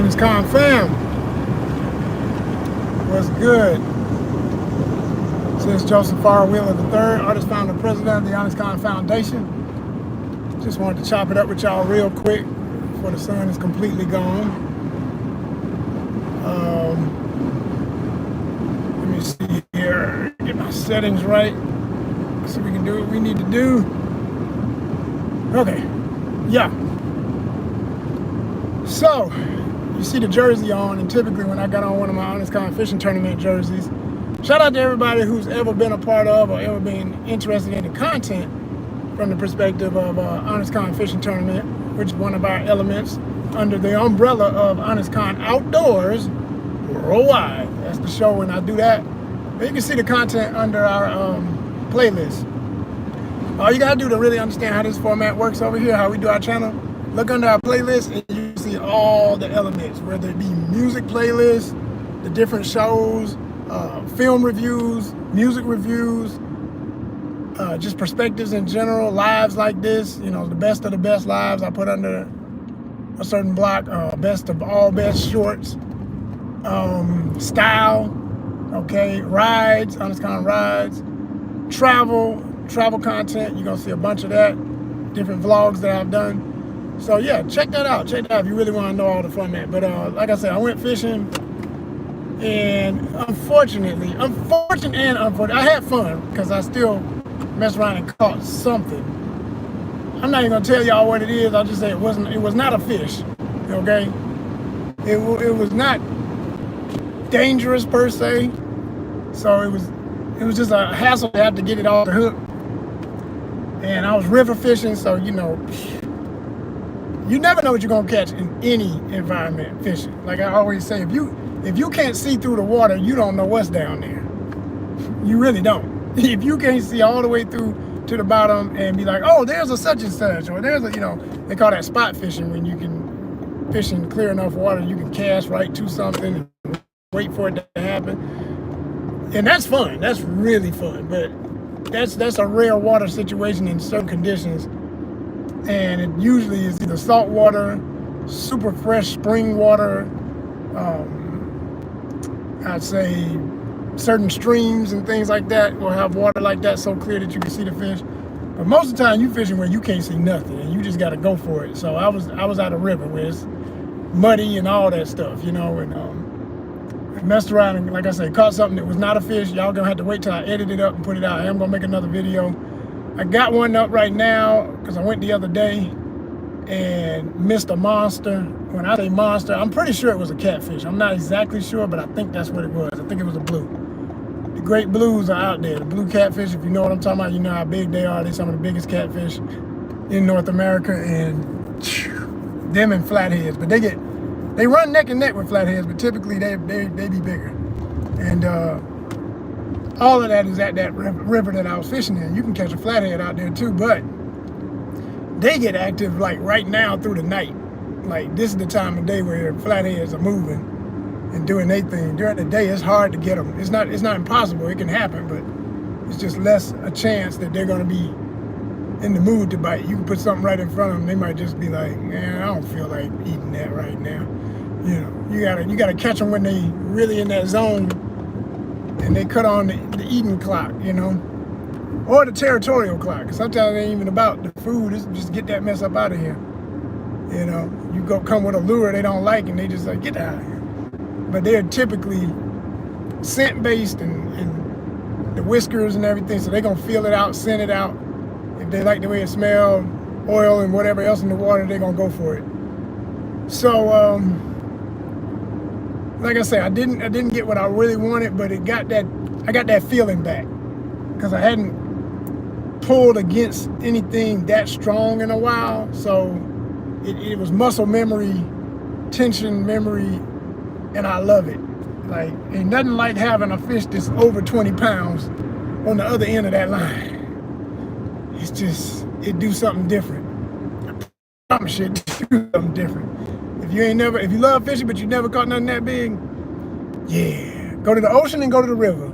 ONYXCON fam, what's good? This is Joseph R. Wheeler III, artist, founder, president of the ONYXCON Foundation. Just wanted to chop it up with y'all real quick before the sun is completely gone. Let me see here, get my settings right so we can do what we need to do. Okay, yeah. So, you see the jersey on, and typically when I got on one of my ONYXCON fishing tournament jerseys, shout out to everybody who's ever been a part of or ever been interested in the content from the perspective of ONYXCON fishing tournament, which is one of our elements under the umbrella of ONYXCON Outdoors Worldwide. That's the show when I do that. But you can see the content under our playlist. All you gotta do to really understand how this format works over here, how we do our channel, look under our playlist and you see all the elements, whether it be music playlists, the different shows, film reviews, music reviews, just perspectives in general, lives like this, you know, the best of the best lives I put under a certain block, best of all best shorts, style, okay, rides, ONYXCON rides, travel content. You're gonna see a bunch of that, different vlogs that I've done. So yeah, check that out if you really want to know all the format. But like I said, I went fishing, and unfortunately, I had fun because I still messed around and caught something. I'm not even gonna tell y'all what it is. I'll just say it was not a fish, okay? It was not dangerous per se, so it was just a hassle to have to get it off the hook. And I was river fishing, so you know, you never know what you're gonna catch in any environment fishing. Like I always say, if you can't see through the water, you don't know what's down there. You really don't. If you can't see all the way through to the bottom and be like, oh, there's a such and such, or there's a, you know, they call that spot fishing, when you can fish in clear enough water, you can cast right to something and wait for it to happen. And that's fun. That's really fun. But that's a rare water situation in certain conditions. And it usually is either salt water, super fresh spring water, I'd say certain streams and things like that will have water like that so clear that you can see the fish. But most of the time you fishing where you can't see nothing and you just got to go for it. So I was at a river where it's muddy and all that stuff, you know, and I messed around and, like I said, caught something that was not a fish. Y'all gonna have to wait till I edit it up and put it out. I am gonna make another video. I got one up right now because I went the other day and missed a monster. When I say monster, I'm pretty sure it was a catfish. I'm not exactly sure, but I think that's what it was. I think it was a blue. The great blues are out there. The blue catfish, if you know what I'm talking about, you know how big they are. They're some of the biggest catfish in North America, and them and flatheads. But they run neck and neck with flatheads, but typically they be bigger. And all of that is at that river that I was fishing in. You can catch a flathead out there too, but they get active like right now through the night. Like this is the time of day where flatheads are moving and doing their thing. During the day, it's hard to get them. It's not impossible. It can happen, but it's just less a chance that they're gonna be in the mood to bite. You can put something right in front of them, they might just be like, man, I don't feel like eating that right now. You know, you gotta catch them when they really in that zone and they cut on the eating clock, you know, or the territorial clock. Cause sometimes it ain't even about the food, it's just get that mess up out of here. You know, you come with a lure they don't like and they just like, get out of here. But they're typically scent based and the whiskers and everything, so they're gonna feel it out, scent it out. If they like the way it smells, oil and whatever else in the water, they're gonna go for it. So like I said, I didn't get what I really wanted, but I got that feeling back because I hadn't pulled against anything that strong in a while. So it was muscle memory, tension memory, and I love it. Like, ain't nothing like having a fish that's over 20 pounds on the other end of that line. It's just, it do something different. I promise you, it do something different. If you love fishing but you never caught nothing that big, yeah, go to the ocean and go to the river.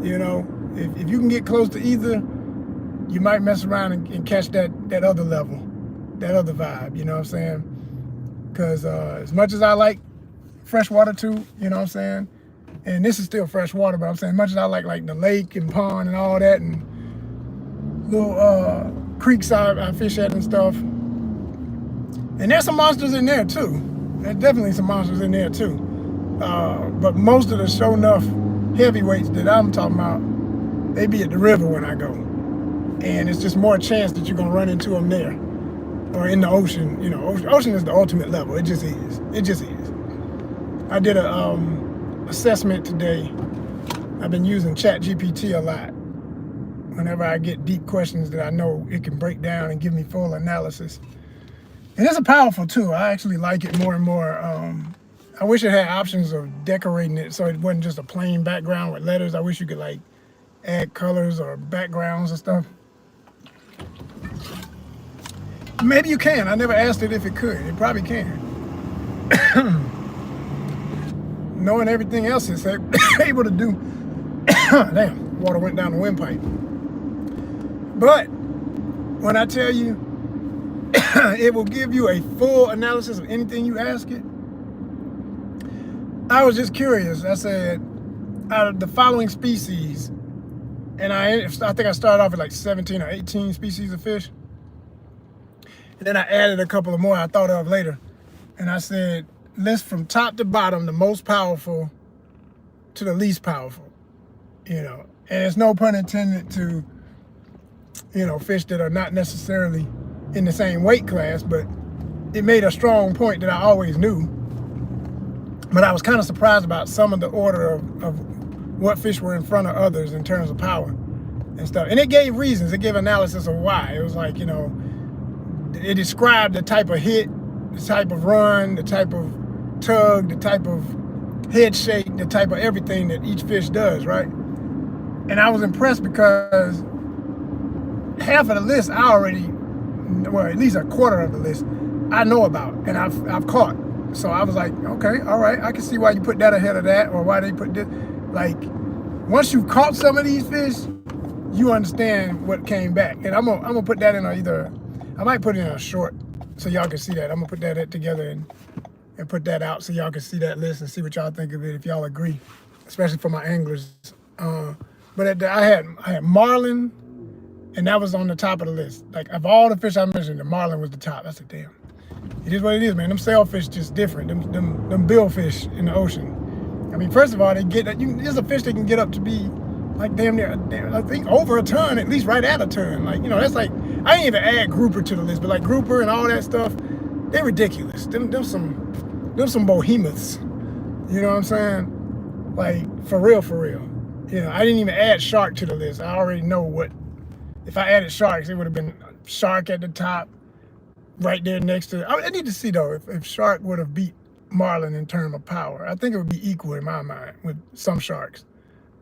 You know, if you can get close to either, you might mess around and catch that other level, that other vibe, you know what I'm saying? Because as much as I like fresh water too, you know what I'm saying? And this is still fresh water, but I'm saying much as I like the lake and pond and all that and little creeks I fish at and stuff. And there's some monsters in there too. There's definitely some monsters in there too. But most of the show enough heavyweights that I'm talking about, they be at the river when I go. And it's just more chance that you're gonna run into them there. Or in the ocean, you know, ocean is the ultimate level. It just is. It just is. I did a assessment today. I've been using ChatGPT a lot. Whenever I get deep questions that I know it can break down and give me full analysis. And it's a powerful tool. I actually like it more and more. I wish it had options of decorating it so it wasn't just a plain background with letters. I wish you could like add colors or backgrounds and stuff. Maybe you can. I never asked it if it could. It probably can. Knowing everything else it's able to do. Damn, water went down the windpipe. But when I tell you, it will give you a full analysis of anything you ask it. I was just curious. I said, out of the following species, and I think I started off with like 17 or 18 species of fish. And then I added a couple of more I thought of later. And I said, list from top to bottom, the most powerful to the least powerful, you know. And it's no pun intended to, you know, fish that are not necessarily in the same weight class, but it made a strong point that I always knew. But I was kind of surprised about some of the order of what fish were in front of others in terms of power and stuff. And it gave reasons, it gave analysis of why. It was like, you know, it described the type of hit, the type of run, the type of tug, the type of head shake, the type of everything that each fish does, right? And I was impressed because half of the list I already, well, at least a quarter of the list I know about and I've caught. So I was like, okay, all right, I can see why you put that ahead of that or why they put this. Like, once you've caught some of these fish, you understand what came back. And I'm gonna put that in either, I might put it in a short so y'all can see that. I'm gonna put that together and put that out so y'all can see that list and see what y'all think of it if y'all agree, especially for my anglers. But I had marlin, and that was on the top of the list. Like, of all the fish I mentioned, the marlin was the top. I said, damn, it is what it is, man. Them sailfish just different. Them billfish in the ocean. I mean, first of all, there's a fish that can get up to be like damn near, I think over a ton, at least right at a ton. Like, you know, that's like, I didn't even add grouper to the list, but like grouper and all that stuff, they're ridiculous. Them some behemoths. You know what I'm saying? Like, for real. You know, I didn't even add shark to the list. I already know what, if I added sharks, it would have been shark at the top, right there next to, I need to see though, if shark would have beat marlin in terms of power. I think it would be equal in my mind with some sharks.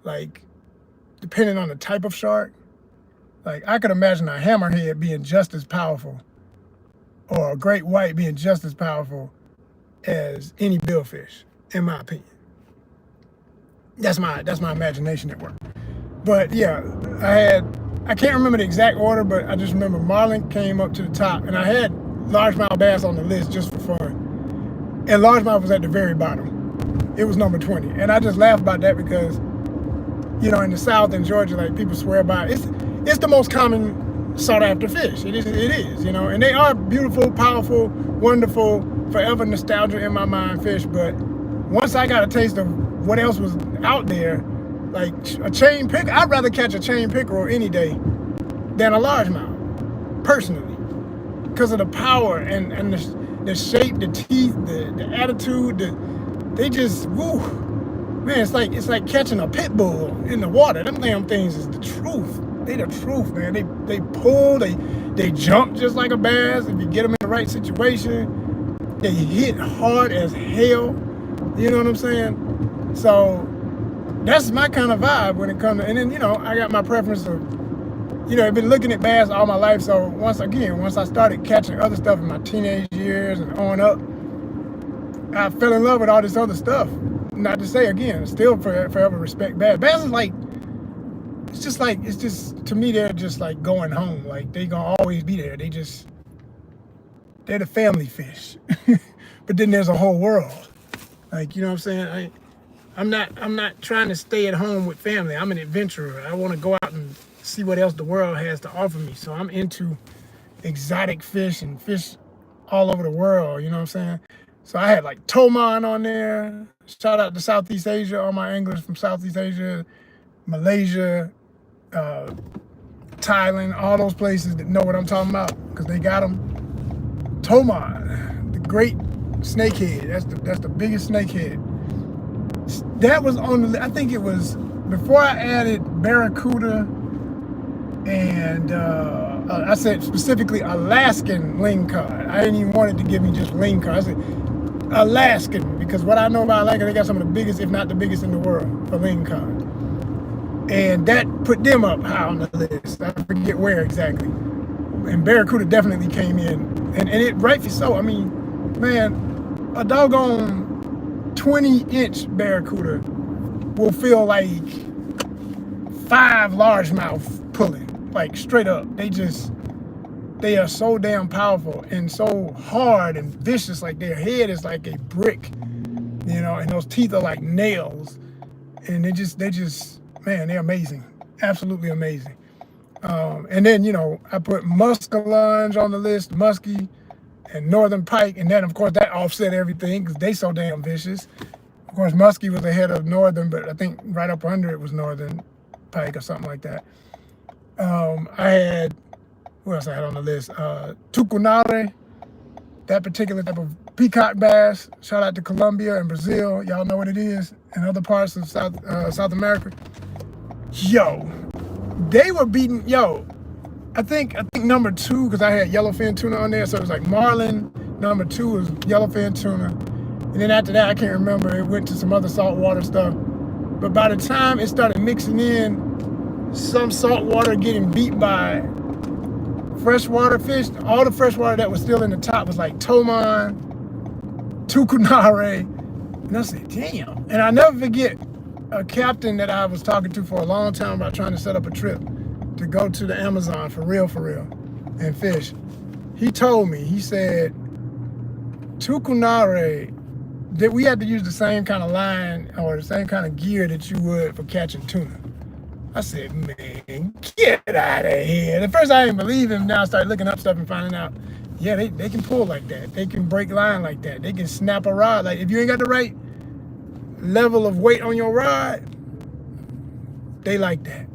Like, depending on the type of shark, like I could imagine a hammerhead being just as powerful or a great white being just as powerful as any billfish, in my opinion. That's my imagination at work. But yeah, I can't remember the exact order, but I just remember marlin came up to the top, and I had largemouth bass on the list just for fun. And largemouth was at the very bottom. It was number 20. And I just laugh about that because, you know, in the South in Georgia, like people swear by it. It's the most common sought after fish. It is, you know, and they are beautiful, powerful, wonderful, forever nostalgia in my mind fish. But once I got a taste of what else was out there, like a chain pickerel, I'd rather catch a chain pickerel any day than a largemouth, personally, because of the power and the shape, the teeth, the attitude, they just, woo, man, it's like catching a pit bull in the water. Them damn things is the truth. They the truth, man. They pull, they jump just like a bass if you get them in the right situation. They hit hard as hell. You know what I'm saying? So that's my kind of vibe when it comes to, and then, you know, I got my preference of, you know, I've been looking at bass all my life. So once I started catching other stuff in my teenage years and on up, I fell in love with all this other stuff. Not to say, again, still forever respect bass. Bass is like, it's just, to me, they're just like going home. Like, they gonna always be there. They're the family fish. But then there's a whole world. Like, you know what I'm saying? I'm not trying to stay at home with family. I'm an adventurer. I want to go out and see what else the world has to offer me. So I'm into exotic fish and fish all over the world, you know what I'm saying? So I had like Toman on there. Shout out to Southeast Asia, all my anglers from Southeast Asia, Malaysia, Thailand, all those places that know what I'm talking about because they got them. Toman, the great snakehead. That's the biggest snakehead. That was on the, I think it was before I added barracuda and I said specifically Alaskan lingcod. I didn't even want it to give me just lingcod. I said Alaskan because what I know about Alaska, they got some of the biggest, if not the biggest in the world for lingcod. And that put them up high on the list. I forget where exactly. And barracuda definitely came in. And it rightfully so. I mean, man, a doggone 20-inch barracuda will feel like 5 largemouth pulling, like straight up. They are so damn powerful and so hard and vicious. Like their head is like a brick, you know, and those teeth are like nails. And they just, man, they're amazing. Absolutely amazing. And then, you know, I put muskellunge on the list, muskie, and northern pike. And then, of course, that offset everything because they so damn vicious. Of course, muskie was ahead of northern, but I think right up under it was northern pike or something like that. I had, who else I had on the list? Tucunare, that particular type of peacock bass. Shout out to Colombia and Brazil. Y'all know what it is. And other parts of South America. Yo, they were beating, I think number 2, because I had yellowfin tuna on there, so it was like marlin. Number 2 was yellowfin tuna. And then after that, I can't remember, it went to some other saltwater stuff. But by the time it started mixing in some saltwater getting beat by freshwater fish, all the freshwater that was still in the top was like Toman, Tucunare. And I said, damn. And I never forget a captain that I was talking to for a long time about trying to set up a trip to go to the Amazon for real, and fish. He told me, he said, Tucunare, that we had to use the same kind of line or the same kind of gear that you would for catching tuna. I said, man, get out of here. At first I didn't believe him. Now I started looking up stuff and finding out, yeah, they can pull like that. They can break line like that. They can snap a rod. Like if you ain't got the right level of weight on your rod, they like that.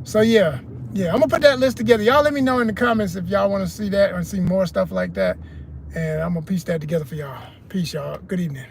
So yeah, I'm gonna put that list together. Y'all let me know in the comments if y'all want to see that or see more stuff like that. And I'm gonna piece that together for y'all. Peace, y'all. Good evening.